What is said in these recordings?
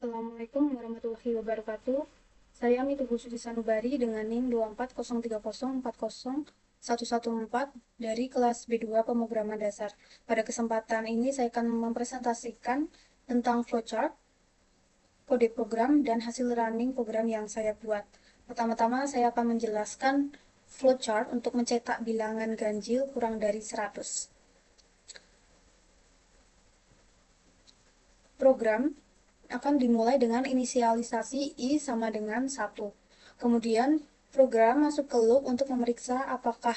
Assalamualaikum warahmatullahi wabarakatuh. Saya Mituhu Sudi Sanubari dengan NIM 24030401114 dari kelas B2 Pemrograman Dasar. Pada kesempatan ini saya akan mempresentasikan tentang flowchart, kode program, dan hasil running program yang saya buat. Pertama-tama saya akan menjelaskan flowchart untuk mencetak bilangan ganjil kurang dari 100. Program akan dimulai dengan inisialisasi I sama dengan 1. Kemudian program masuk ke loop untuk memeriksa apakah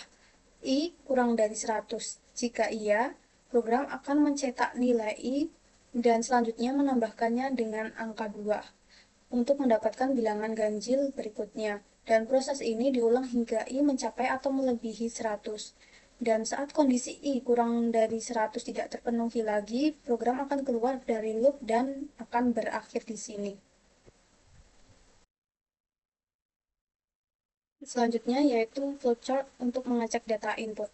I kurang dari 100. Jika iya, program akan mencetak nilai I dan selanjutnya menambahkannya dengan angka 2 untuk mendapatkan bilangan ganjil berikutnya. Dan proses ini diulang hingga I mencapai atau melebihi 100. Dan saat kondisi I kurang dari 100 tidak terpenuhi lagi, program akan keluar dari loop dan akan berakhir di sini. Selanjutnya yaitu flowchart untuk mengecek data input.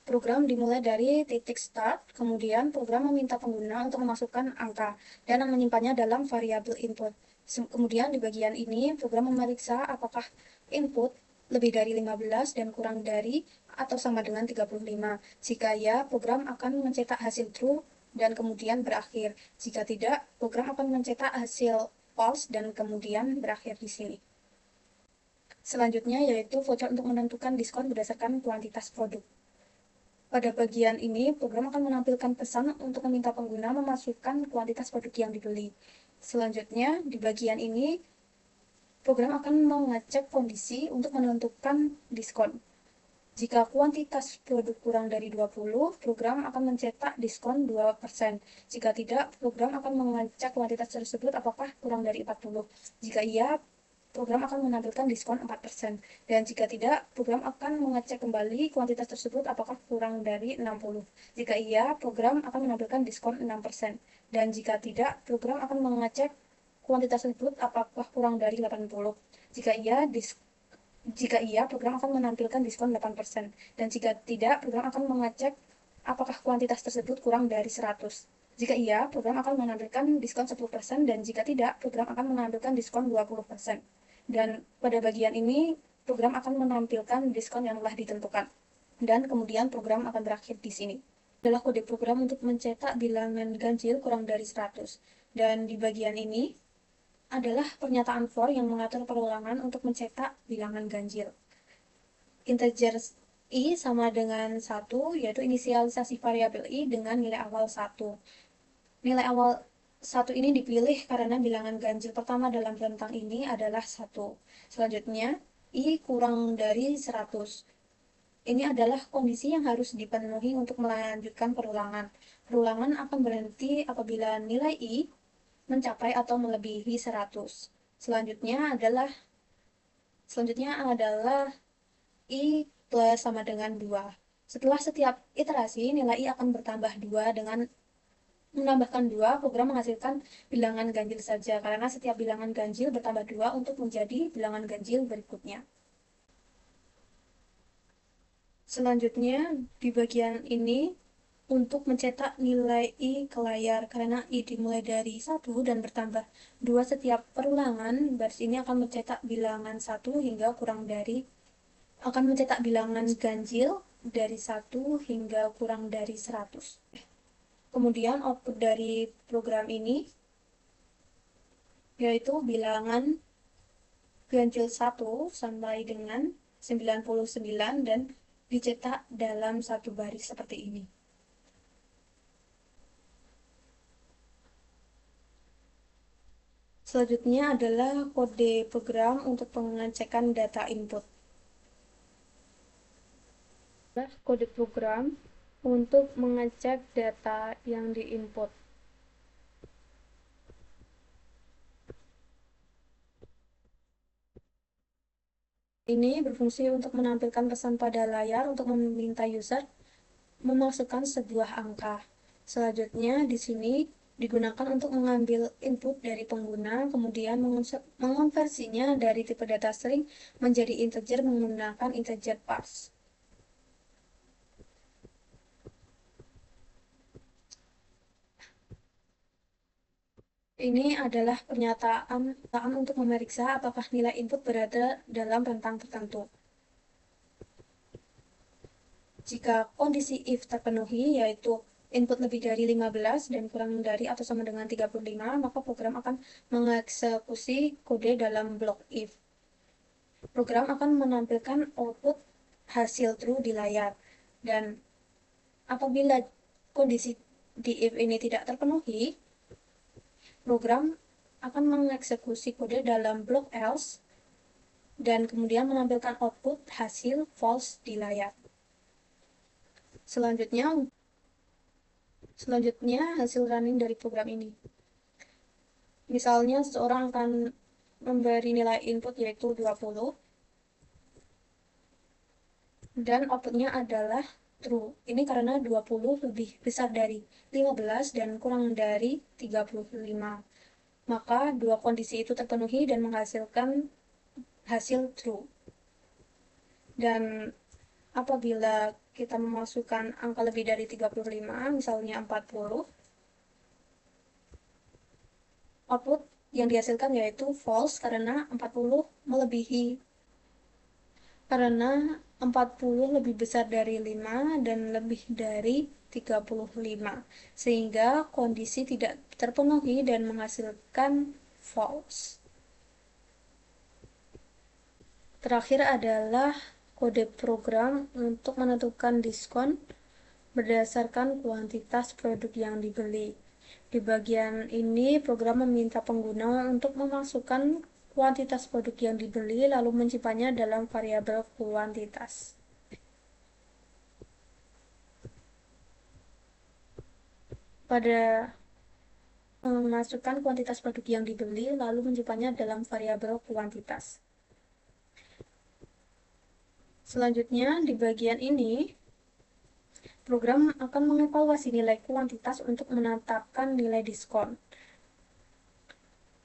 Program dimulai dari titik start, kemudian program meminta pengguna untuk memasukkan angka dan menyimpannya dalam variabel input. Kemudian di bagian ini, program memeriksa apakah input lebih dari 15 dan kurang dari atau sama dengan 35. Jika ya, program akan mencetak hasil true dan kemudian berakhir. Jika tidak, program akan mencetak hasil false dan kemudian berakhir di sini. Selanjutnya yaitu flowchart untuk menentukan diskon berdasarkan kuantitas produk. Pada bagian ini, program akan menampilkan pesan untuk meminta pengguna memasukkan kuantitas produk yang dibeli. Selanjutnya, di bagian ini, program akan mengecek kondisi untuk menentukan diskon. Jika kuantitas produk kurang dari 20, program akan mencetak diskon 2%. Jika tidak, program akan mengecek kuantitas tersebut apakah kurang dari 40. Jika iya, program akan menampilkan diskon 4%. Dan jika tidak, program akan mengecek kembali kuantitas tersebut apakah kurang dari 60. Jika iya, program akan menampilkan diskon 6%. Dan jika tidak, program akan mengecek kuantitas tersebut apakah kurang dari 80. Jika iya, program akan menampilkan diskon 8%. Dan jika tidak, program akan mengecek apakah kuantitas tersebut kurang dari 100. Jika iya, program akan menampilkan diskon 10%, dan jika tidak, program akan menampilkan diskon 20%. Dan pada bagian ini, program akan menampilkan diskon yang telah ditentukan. Dan kemudian program akan berakhir di sini. Adalah kode program untuk mencetak bilangan ganjil kurang dari 100. Dan di bagian ini adalah pernyataan for yang mengatur perulangan untuk mencetak bilangan ganjil. Integer I sama dengan 1, yaitu inisialisasi variabel I dengan nilai awal 1. Nilai awal 1 ini dipilih karena bilangan ganjil pertama dalam rentang ini adalah 1. Selanjutnya, I kurang dari 100. Ini adalah kondisi yang harus dipenuhi untuk melanjutkan perulangan. Perulangan akan berhenti apabila nilai I mencapai atau melebihi 100. Selanjutnya adalah I plus sama dengan 2. Setelah setiap iterasi, nilai I akan bertambah 2 dengan menambahkan 2, program menghasilkan bilangan ganjil saja, karena setiap bilangan ganjil bertambah 2 untuk menjadi bilangan ganjil berikutnya. Selanjutnya, di bagian ini, untuk mencetak nilai I ke layar, karena I dimulai dari 1 dan bertambah 2 setiap perulangan, baris ini akan mencetak bilangan 1 hingga kurang dari akan mencetak bilangan ganjil dari 1 hingga kurang dari 100. Kemudian output dari program ini yaitu bilangan ganjil 1 sampai dengan 99 dan dicetak dalam satu baris seperti ini. Selanjutnya adalah kode program untuk pengecekan data input. Kode program untuk mengecek data yang diinput. Ini berfungsi untuk menampilkan pesan pada layar untuk meminta user memasukkan sebuah angka. Selanjutnya, di sini digunakan untuk mengambil input dari pengguna, kemudian mengonversinya dari tipe data string menjadi integer menggunakan integer parse. Ini adalah pernyataan untuk memeriksa apakah nilai input berada dalam rentang tertentu. Jika kondisi if terpenuhi, yaitu input lebih dari 15 dan kurang dari atau sama dengan 35, maka program akan mengeksekusi kode dalam blok if. Program akan menampilkan output hasil true di layar. Dan apabila kondisi di if ini tidak terpenuhi, program akan mengeksekusi kode dalam blok else dan kemudian menampilkan output hasil false di layar. Selanjutnya hasil running dari program ini. Misalnya seseorang akan memberi nilai input yaitu 20 dan outputnya adalah true. Ini karena 20 lebih besar dari 15 dan kurang dari 35. Maka dua kondisi itu terpenuhi dan menghasilkan hasil true. Dan apabila kita memasukkan angka lebih dari 35, misalnya 40, output yang dihasilkan yaitu false karena 40 lebih besar dari 5 dan lebih dari 35, sehingga kondisi tidak terpenuhi dan menghasilkan false. Terakhir adalah kode program untuk menentukan diskon berdasarkan kuantitas produk yang dibeli. Di bagian ini, program meminta pengguna untuk memasukkan kuantitas produk yang dibeli lalu menyimpannya dalam variabel kuantitas. Pada memasukkan kuantitas produk yang dibeli lalu menyimpannya dalam variabel kuantitas. Selanjutnya, di bagian ini, program akan mengevaluasi nilai kuantitas untuk menetapkan nilai diskon.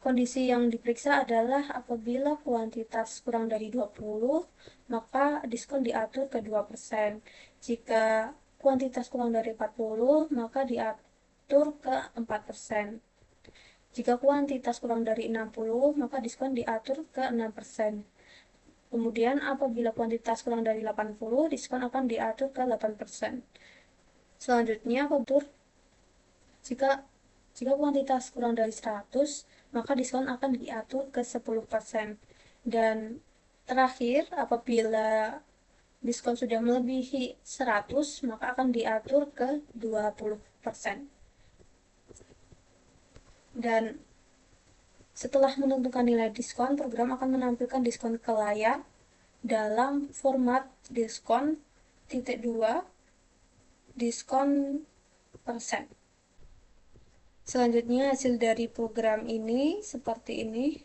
Kondisi yang diperiksa adalah apabila kuantitas kurang dari 20, maka diskon diatur ke 2%. Jika kuantitas kurang dari 40, maka diatur ke 4%. Jika kuantitas kurang dari 60, maka diskon diatur ke 6%. Kemudian apabila kuantitas kurang dari 80, diskon akan diatur ke 8%. Selanjutnya, jika kuantitas kurang dari 100, maka diskon akan diatur ke 10%. Dan terakhir, apabila diskon sudah melebihi 100, maka akan diatur ke 20%. Dan setelah menentukan nilai diskon, program akan menampilkan diskon ke layar dalam format diskon (2) diskon persen. Selanjutnya hasil dari program ini seperti ini.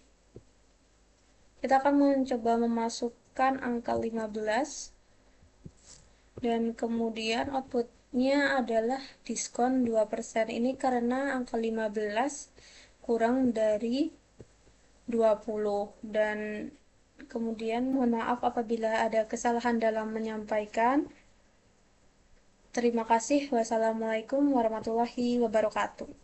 Kita akan mencoba memasukkan angka 15 dan kemudian outputnya adalah diskon 2%. Ini karena angka 15 kurang dari 20 dan kemudian mohon maaf apabila ada kesalahan dalam menyampaikan. Terima kasih. Wassalamualaikum warahmatullahi wabarakatuh.